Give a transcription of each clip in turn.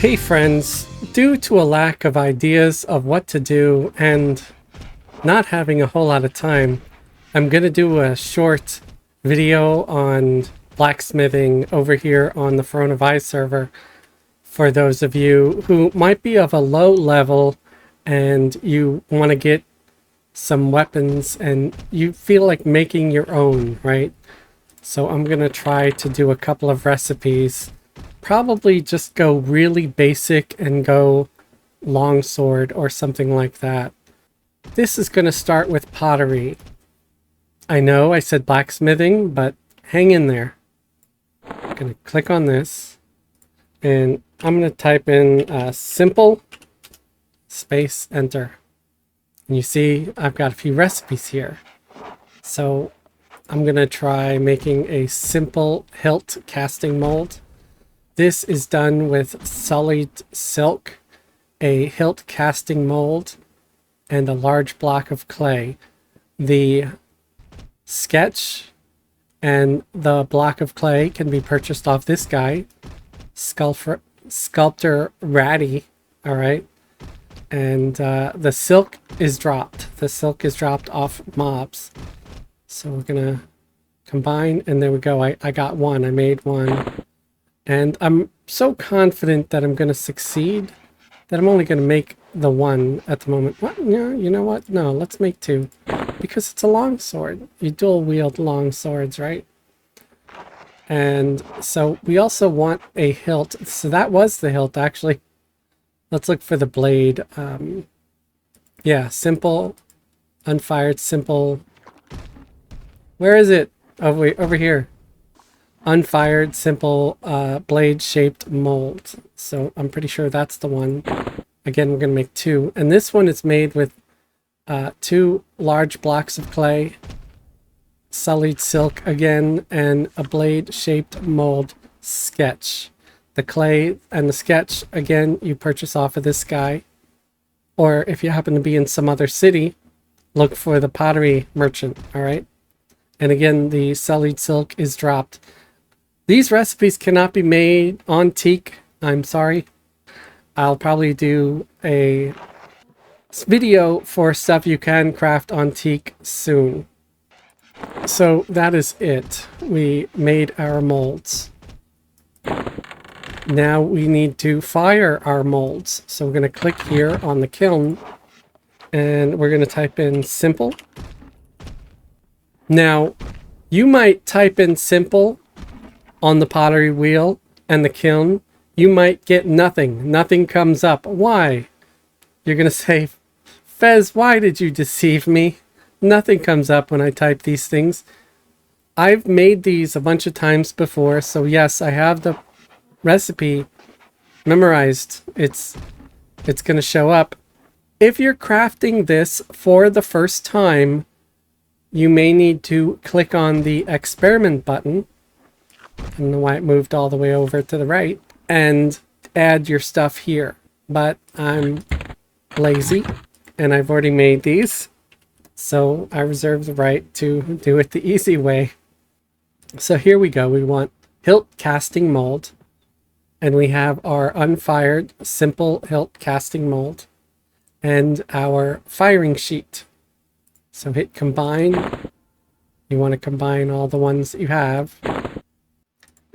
Hey friends, due to a lack of ideas of what to do and not having a whole lot of time, I'm going to do a short video on blacksmithing over here on the Throne of Ice server for those of you who might be of a low level and you want to get some weapons and you feel like making your own, right? So I'm going to try to do a couple of recipes. Probably just go really basic and go longsword or something like that. This is going to start with pottery. I know I said blacksmithing, but hang in there. I'm going to click on this and I'm going to type in simple space enter. And you see I've got a few recipes here. So I'm going to try making a simple hilt casting mold. This is done with sullied silk, a hilt casting mold, and a large block of clay. The sketch and the block of clay can be purchased off this guy, Sculptor Ratty, all right? And the silk is dropped. The silk is dropped off mobs. So we're going to combine, and there we go. I got one. I made one. And I'm so confident that I'm going to succeed that I'm only going to make the one at the moment. What? No, you know what? No, let's make two. Because it's a longsword. You dual wield long swords, right? And so we also want a hilt. So that was the hilt, actually. Let's look for the blade. Yeah, simple, unfired, simple. Where is it? Oh, wait, over here. Unfired, simple, blade-shaped mold. So I'm pretty sure that's the one. Again, we're going to make two. And this one is made with two large blocks of clay, sullied silk again, and a blade-shaped mold sketch. The clay and the sketch, again, you purchase off of this guy. Or if you happen to be in some other city, look for the pottery merchant, all right? And again, the sullied silk is dropped. These recipes cannot be made on teak. I'm sorry. I'll probably do a video for stuff you can craft on teak soon. So that is it. We made our molds. Now we need to fire our molds. So we're going to click here on the kiln and we're going to type in simple. Now, you might type in simple on the pottery wheel and the kiln. You might get nothing. Nothing comes up. Why? You're going to say, Fez, why did you deceive me? Nothing comes up when I type these things. I've made these a bunch of times before, so yes, I have the recipe memorized. It's going to show up. If you're crafting this for the first time, you may need to click on the experiment button. I don't know why it moved all the way over to the right, and add your stuff here. But I'm lazy and I've already made these, so I reserve the right to do it the easy way. So here we go. We want hilt casting mold, and we have our unfired simple hilt casting mold and our firing sheet. So hit combine. You want to combine all the ones that you have.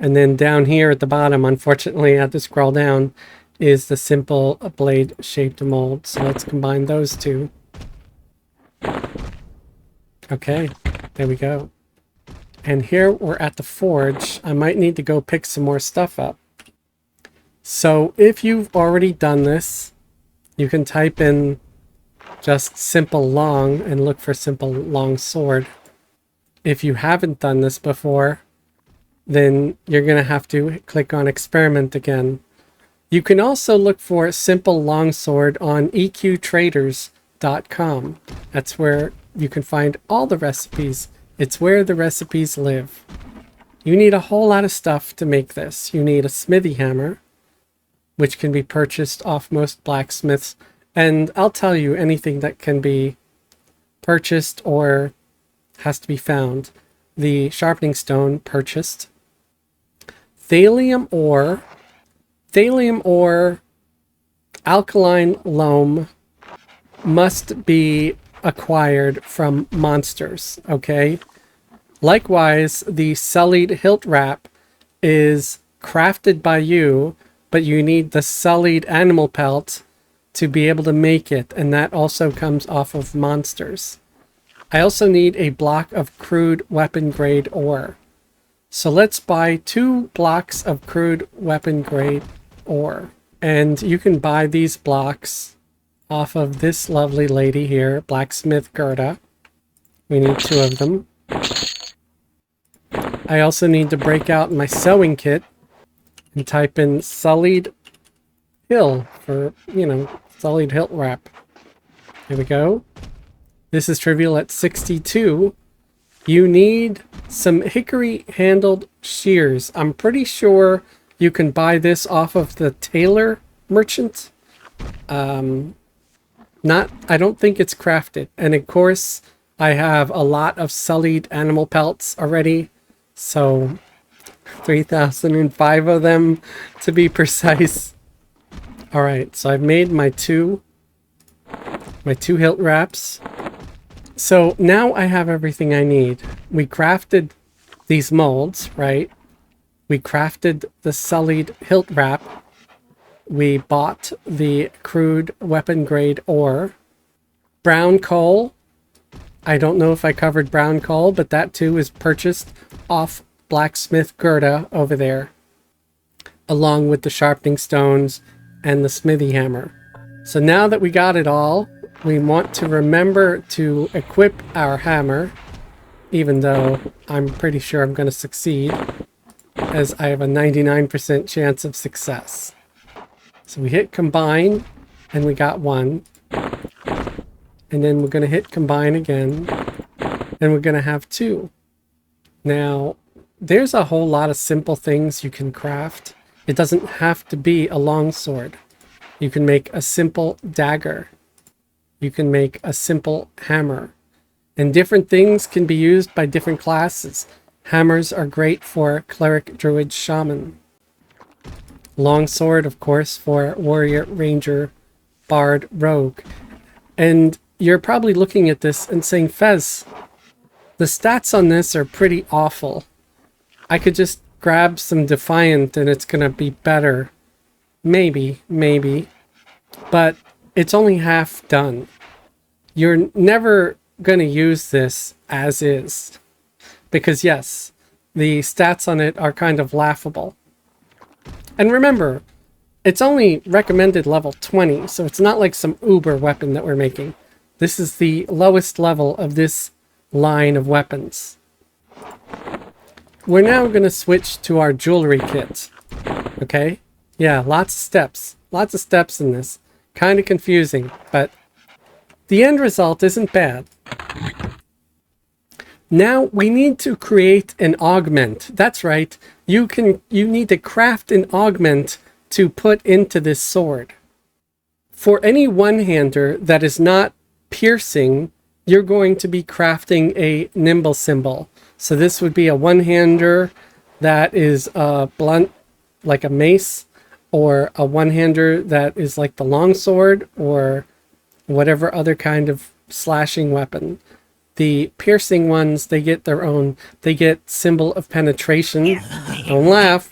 And then down here at the bottom, unfortunately, I have to scroll down, is the simple blade-shaped mold. So let's combine those two. Okay, there we go. And here we're at the forge. I might need to go pick some more stuff up. So if you've already done this, you can type in just simple long and look for simple long sword. If you haven't done this before, then you're going to have to click on experiment again. You can also look for simple longsword on eqtraders.com. That's where you can find all the recipes. It's where the recipes live. You need a whole lot of stuff to make this. You need a smithy hammer, which can be purchased off most blacksmiths. And I'll tell you, anything that can be purchased or has to be found. The sharpening stone purchased. Thallium ore Thallium ore, alkaline loam must be acquired from monsters, okay? Likewise, the sullied hilt wrap is crafted by you, but you need the sullied animal pelt to be able to make it, and that also comes off of monsters. I also need a block of crude weapon grade ore. So let's buy 2 blocks of crude weapon grade ore. And you can buy these blocks off of this lovely lady here, Blacksmith Gerda. We need 2 of them. I also need to break out my sewing kit and type in sullied hill for, you know, sullied hilt wrap. Here we go. This is trivial at 62. You need some hickory-handled shears. I'm pretty sure you can buy this off of the tailor merchant. I don't think it's crafted. And of course, I have a lot of sullied animal pelts already. So 3,005 of them to be precise. All right, so I've made my two hilt wraps. So now I have everything I need. We crafted these molds, right? We crafted the sullied hilt wrap. We bought the crude weapon grade ore. Brown coal. I don't know if I covered brown coal, but that too is purchased off Blacksmith Gerda over there, along with the sharpening stones and the smithy hammer. So now that we got it all, we want to remember to equip our hammer, even though I'm pretty sure I'm going to succeed, as I have a 99% chance of success. So we hit combine, and we got 1. And then we're going to hit combine again, and we're going to have 2. Now, there's a whole lot of simple things you can craft. It doesn't have to be a longsword. You can make a simple dagger. You can make a simple hammer. And different things can be used by different classes. Hammers are great for cleric, druid, shaman. Longsword, of course, for warrior, ranger, bard, rogue. And you're probably looking at this and saying, Fez, the stats on this are pretty awful. I could just grab some Defiant and it's going to be better. Maybe. But it's only half done. You're never going to use this as is. Because yes, the stats on it are kind of laughable. And remember, it's only recommended level 20, so it's not like some uber weapon that we're making. This is the lowest level of this line of weapons. We're now going to switch to our jewelry kit. Okay? Yeah, lots of steps. Lots of steps in this. Kind of confusing, but the end result isn't bad. Now we need to create an augment. That's right. You need to craft an augment to put into this sword. For any one-hander that is not piercing, you're going to be crafting a nimble symbol. So this would be a one-hander that is blunt, like a mace, or a one-hander that is like the longsword, or whatever other kind of slashing weapon. The piercing ones, they get their own. They get symbol of penetration. Don't laugh.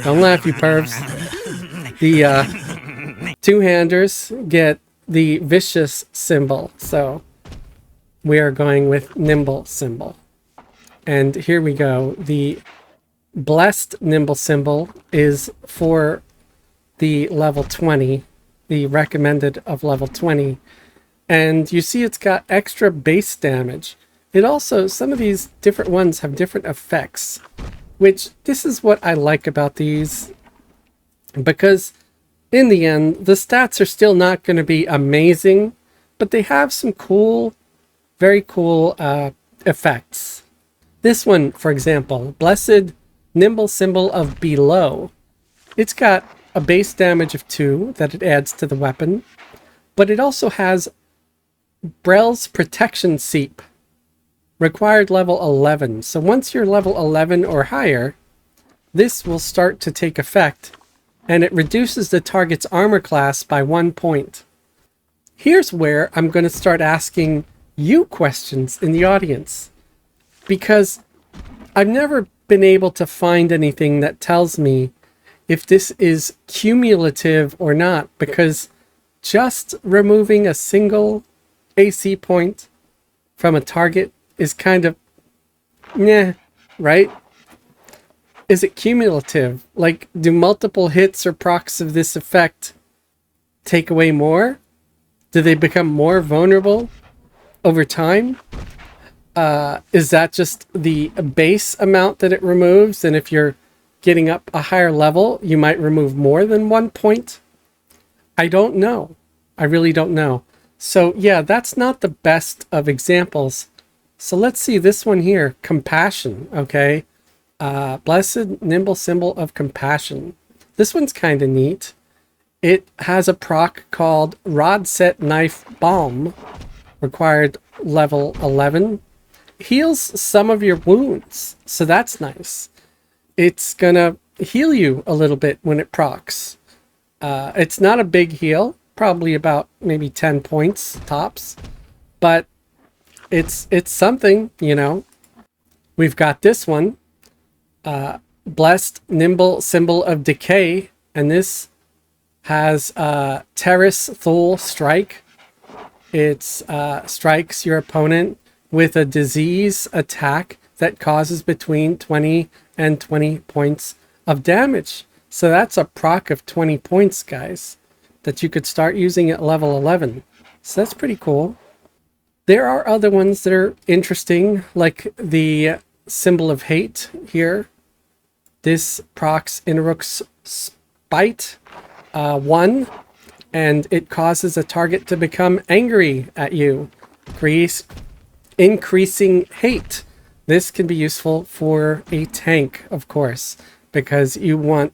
Don't laugh, you pervs. The two-handers get the vicious symbol. So we are going with nimble symbol. And here we go. The blessed nimble symbol is for the level 20. The recommended of level 20. And you see it's got extra base damage. It also, some of these different ones have different effects, which this is what I like about these, because in the end, the stats are still not going to be amazing, but they have some cool, very cool effects. This one, for example, Blessed Nimble Symbol of Below. It's got a base damage of 2 that it adds to the weapon, but it also has Brel's Protection Seep, required level 11. So once you're level 11 or higher, this will start to take effect and it reduces the target's armor class by 1 point. Here's where I'm going to start asking you questions in the audience, because I've never been able to find anything that tells me if this is cumulative or not, because just removing a single AC point from a target is kind of meh, right? Is it cumulative? Like, do multiple hits or procs of this effect take away more? Do they become more vulnerable over time? Is that just the base amount that it removes? And if you're getting up a higher level, you might remove more than 1 point? I don't know. I really don't know. So yeah, that's not the best of examples. So let's see this one here, compassion, okay? Blessed Nimble Symbol of Compassion. This one's kind of neat. It has a proc called Rod Set Knife Balm, required level 11. Heals some of your wounds, so that's nice. It's gonna heal you a little bit when it procs. It's not a big heal, probably about maybe 10 points tops, but it's something, you know. We've got this one, Blessed Nimble Symbol of Decay, and this has Terrace Thule Strike. It strikes your opponent with a disease attack that causes between 20 and 20 points of damage. So that's a proc of 20 points, guys, that you could start using at level 11. So that's pretty cool. There are other ones that are interesting, like the Symbol of Hate here. This procs Inruk's Spite 1, and it causes a target to become angry at you, increasing hate. This can be useful for a tank, of course, because you want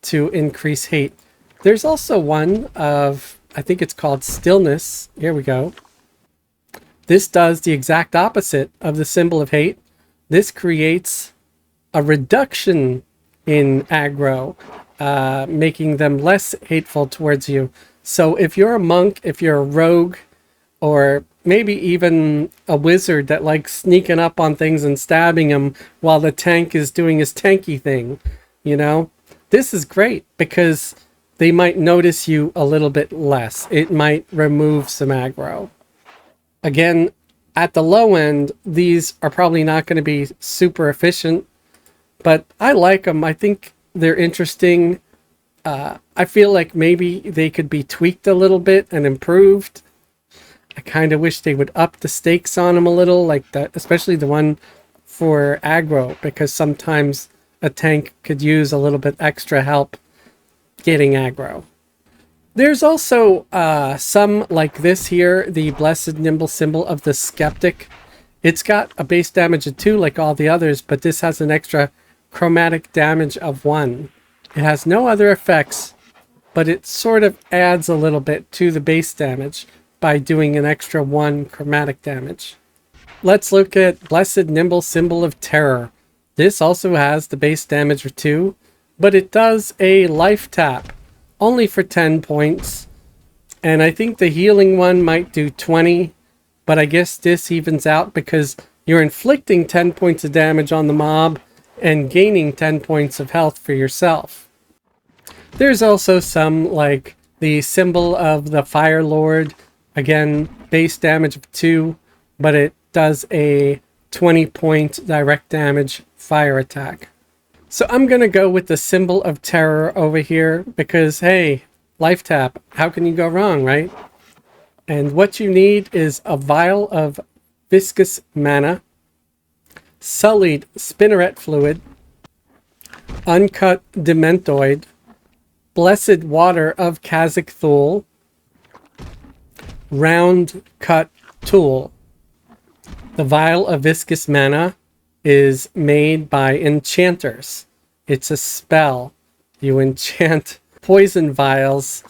to increase hate. There's also one of, I think it's called Stillness. Here we go. This does the exact opposite of the Symbol of Hate. This creates a reduction in aggro, making them less hateful towards you. So if you're a monk, if you're a rogue, or maybe even a wizard that likes sneaking up on things and stabbing them while the tank is doing his tanky thing, you know, this is great because they might notice you a little bit less. It might remove some aggro. Again, at the low end, these are probably not going to be super efficient, but I like them. I think they're interesting. I feel like maybe they could be tweaked a little bit and improved. I kind of wish they would up the stakes on them a little, like that, especially the one for aggro, because sometimes a tank could use a little bit extra help getting aggro. There's also some like this here, the Blessed Nimble Symbol of the Skeptic. It's got a base damage of 2 like all the others, but this has an extra chromatic damage of 1. It has no other effects, but it sort of adds a little bit to the base damage by doing an extra 1 chromatic damage. Let's look at Blessed Nimble Symbol of Terror. This also has the base damage of 2, but it does a life tap, only for 10 points. And I think the healing one might do 20, but I guess this evens out because you're inflicting 10 points of damage on the mob and gaining 10 points of health for yourself. There's also some like the Symbol of the Fire Lord. Again, base damage of 2, but it does a 20-point direct damage fire attack. So I'm going to go with the Symbol of Terror over here because, hey, life tap. How can you go wrong, right? And what you need is a vial of viscous mana, sullied spinneret fluid, uncut dementoid, blessed water of Khazak Thule, round cut tool. The vial of viscous mana is made by enchanters. It's a spell. You enchant poison vials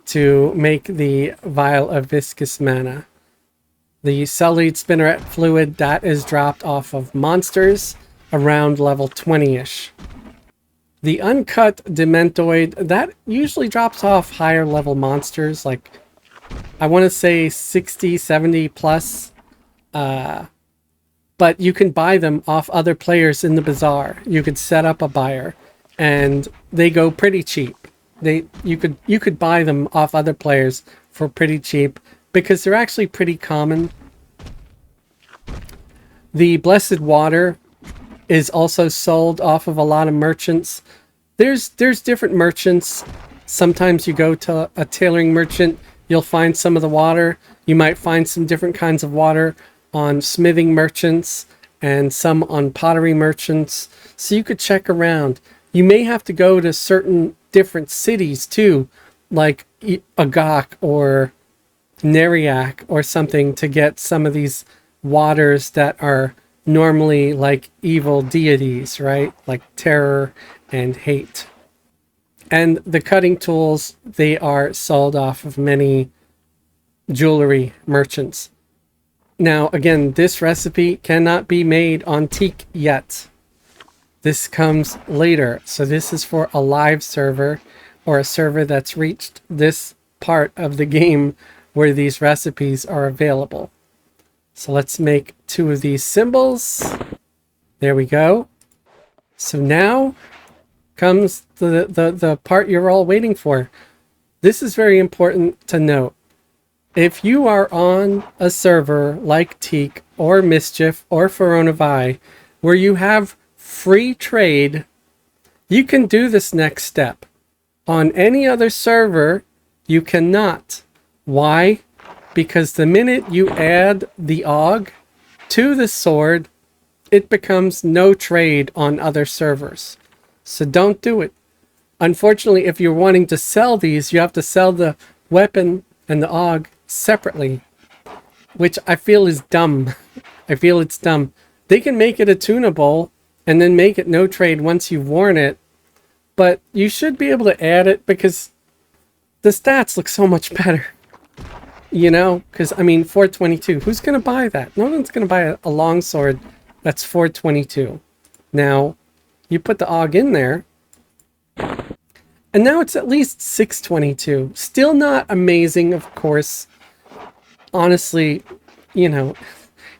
to make the vial of viscous mana. The sullied spinneret fluid, that is dropped off of monsters around level 20-ish. The uncut Dementoid, that usually drops off higher level monsters, like I want to say 60, 70 plus. But you can buy them off other players in the bazaar. You could set up a buyer and they go pretty cheap. You could buy them off other players for pretty cheap because they're actually pretty common. The Blessed Water is also sold off of a lot of merchants. There's different merchants. Sometimes you go to a tailoring merchant, you'll find some of the water. You might find some different kinds of water on smithing merchants and some on pottery merchants. So you could check around. You may have to go to certain different cities too, like Agak or Neriak or something, to get some of these waters that are normally like evil deities, right? Like terror and hate. And the cutting tools, they are sold off of many jewelry merchants. Now, again, this recipe cannot be made on Teak yet. This comes later. So this is for a live server or a server that's reached this part of the game where these recipes are available. So let's make 2 of these symbols. There we go. So now comes the part you're all waiting for. This is very important to note. If you are on a server like Teak or Mischief or Pharaoh where you have free trade, you can do this next step. On any other server, you cannot. Why? Because the minute you add the AUG to the sword, it becomes no trade on other servers. So don't do it. Unfortunately, if you're wanting to sell these, you have to sell the weapon and the AUG separately, which I feel is dumb. I feel it's dumb. They can make it a tunable and then make it no trade once you've worn it, but you should be able to add it because the stats look so much better. You know, because I mean, 422, who's going to buy that? No one's going to buy a longsword that's 422. Now, you put the AUG in there, and now it's at least 622. Still not amazing, of course. Honestly, you know,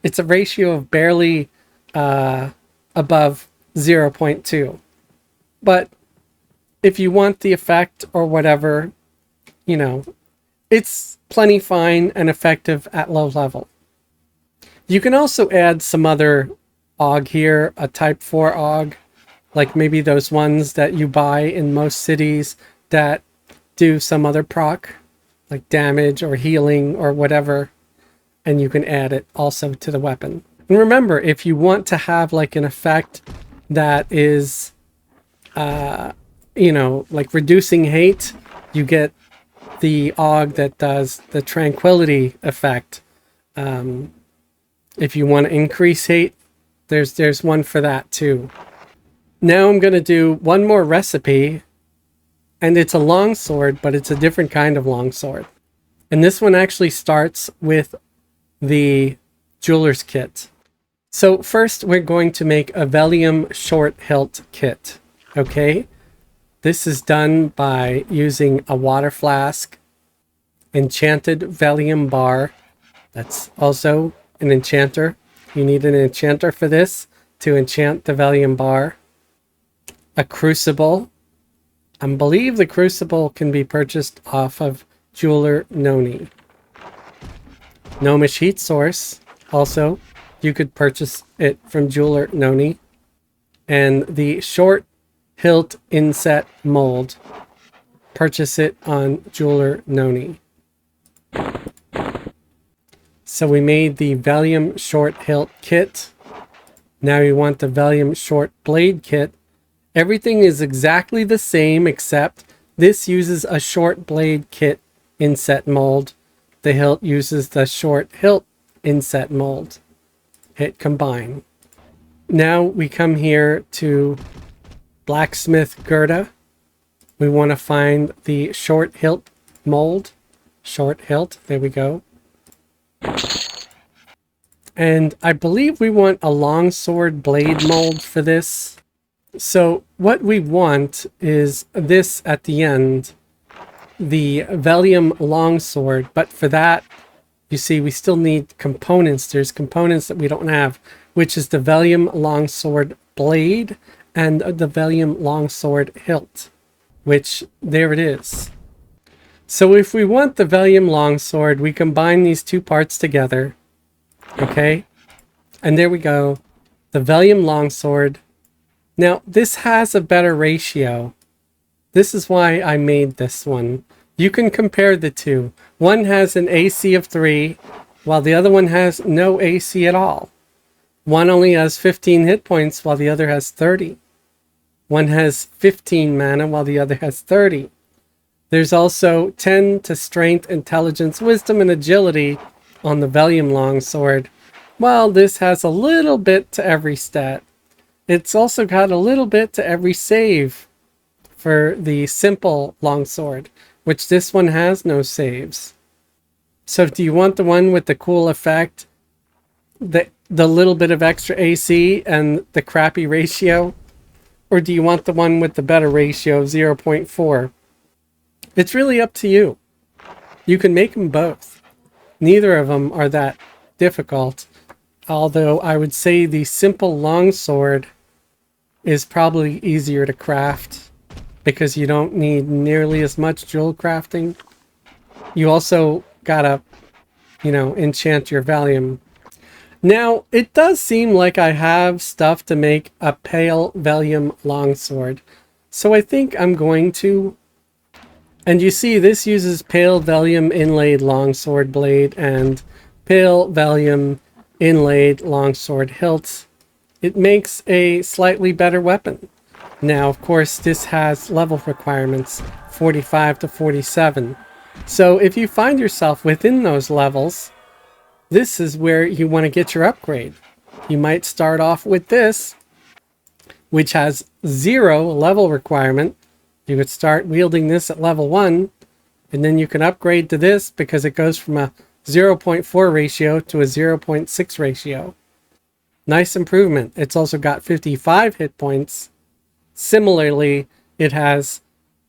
it's a ratio of barely above 0.2. But if you want the effect or whatever, you know, it's plenty fine and effective at low level. You can also add some other AUG here, a Type 4 AUG, like maybe those ones that you buy in most cities that do some other proc, like damage or healing or whatever, and you can add it also to the weapon. And remember, if you want to have like an effect that is, you know, like reducing hate, you get the AUG that does the tranquility effect. If you want to increase hate, there's one for that too. Now I'm going to do one more recipe, and it's a longsword, but it's a different kind of longsword. And this one actually starts with the jeweler's kit. So first we're going to make a Velium short hilt kit. Okay? This is done by using a water flask, enchanted Velium bar. That's also an enchanter. You need an enchanter for this to enchant the Velium bar. A crucible. I believe the crucible can be purchased off of Jeweler Noni. Gnomish heat source. Also, you could purchase it from Jeweler Noni. And the short hilt inset mold. Purchase it on Jeweler Noni. So we made the Velium short hilt kit. Now we want the Velium short blade kit. Everything is exactly the same, except this uses a short blade kit inset mold. The hilt uses the short hilt inset mold. Hit combine. Now we come here to Blacksmith Gerda. We want to find the short hilt mold. Short hilt, there we go. And I believe we want a longsword blade mold for this. So what we want is this at the end, the Velium longsword. But for that, you see, we still need components. There's components that we don't have, which is the Velium longsword blade and the Velium longsword hilt, which there it is. So if we want the Velium longsword, we combine these two parts together. Okay, and there we go, the Velium longsword. Now this has a better ratio. This is why I made this one. You can compare the two. One has an AC of 3, while the other one has no AC at all. One only has 15 hit points, while the other has 30. One has 15 mana, while the other has 30. There's also 10 to strength, intelligence, wisdom, and agility on the Velium longsword, while this has a little bit to every stat. It's also got a little bit to every save for the simple longsword, which this one has no saves. So do you want the one with the cool effect, the little bit of extra AC and the crappy ratio? Or do you want the one with the better ratio of 0.4? It's really up to you. You can make them both. Neither of them are that difficult. Although I would say the simple longsword is probably easier to craft because you don't need nearly as much jewel crafting. You also gotta, enchant your Valium. Now, it does seem like I have stuff to make a pale Velium longsword. So I think I'm going to. And you see, this uses pale Velium inlaid longsword blade and pale Velium inlaid longsword hilt. It makes a slightly better weapon. Now, of course, this has level requirements, 45 to 47. So if you find yourself within those levels, this is where you want to get your upgrade. You might start off with this, which has 0 level requirement. You would start wielding this at level 1, and then you can upgrade to this because it goes from a 0.4 ratio to a 0.6 ratio. Nice improvement. It's also got 55 hit points. Similarly, it has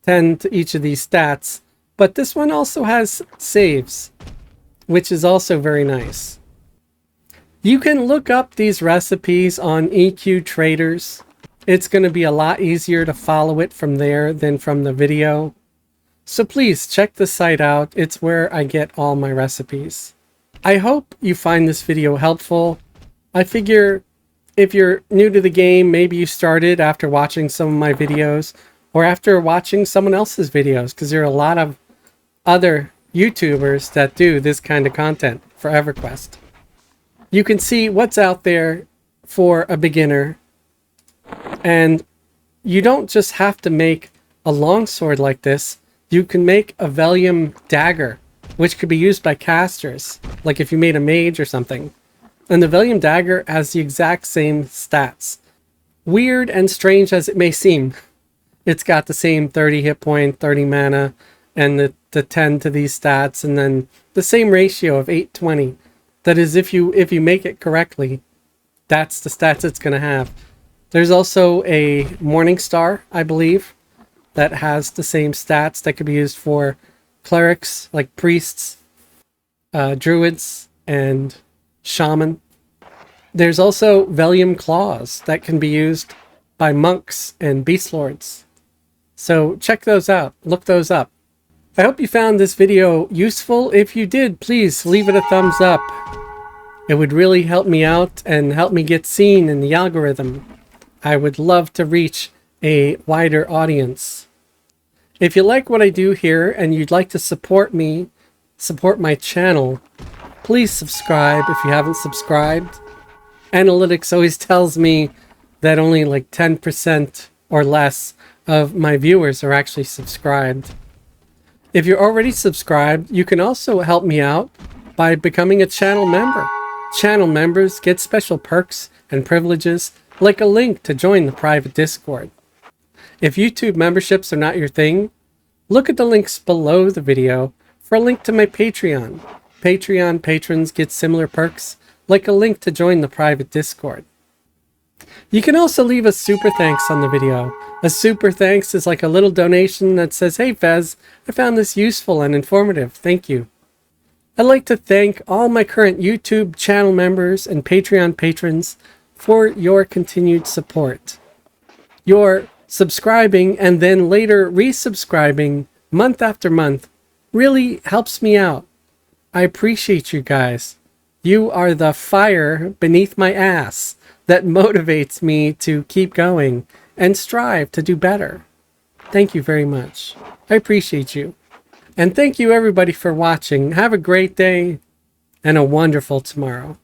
10 to each of these stats, but this one also has saves, which is also very nice. You can look up these recipes on EQ Traders. It's going to be a lot easier to follow it from there than from the video. So please check the site out. It's where I get all my recipes. I hope you find this video helpful. I figure if you're new to the game, maybe you started after watching some of my videos or after watching someone else's videos, because there are a lot of other YouTubers that do this kind of content for EverQuest. You can see what's out there for a beginner, and you don't just have to make a longsword like this. You can make a Velium dagger, which could be used by casters, like if you made a mage or something. And the Velium dagger has the exact same stats. Weird and strange as it may seem, it's got the same 30 hit point, 30 mana, and the 10 to these stats, and then the same ratio of 820. That is, if you make it correctly, that's the stats it's going to have. There's also a Morning Star, I believe, that has the same stats that could be used for clerics, like priests, druids, and shaman. There's also Velium claws that can be used by monks and beast lords. So check those out. Look those up. I hope you found this video useful. If you did, please leave it a thumbs up. It would really help me out and help me get seen in the algorithm. I would love to reach a wider audience. If you like what I do here and you'd like to support me, support my channel, please subscribe if you haven't subscribed. Analytics always tells me that only like 10% or less of my viewers are actually subscribed. If you're already subscribed, you can also help me out by becoming a channel member. Channel members get special perks and privileges, like a link to join the private Discord. If YouTube memberships are not your thing, look at the links below the video for a link to my Patreon. Patreon patrons get similar perks, like a link to join the private Discord. You can also leave a super thanks on the video. A super thanks is like a little donation that says, "Hey Fez, I found this useful and informative. Thank you." I'd like to thank all my current YouTube channel members and Patreon patrons for your continued support. Your subscribing and then later resubscribing month after month really helps me out. I appreciate you guys. You are the fire beneath my ass that motivates me to keep going and strive to do better. Thank you very much. I appreciate you. And thank you everybody for watching. Have a great day and a wonderful tomorrow.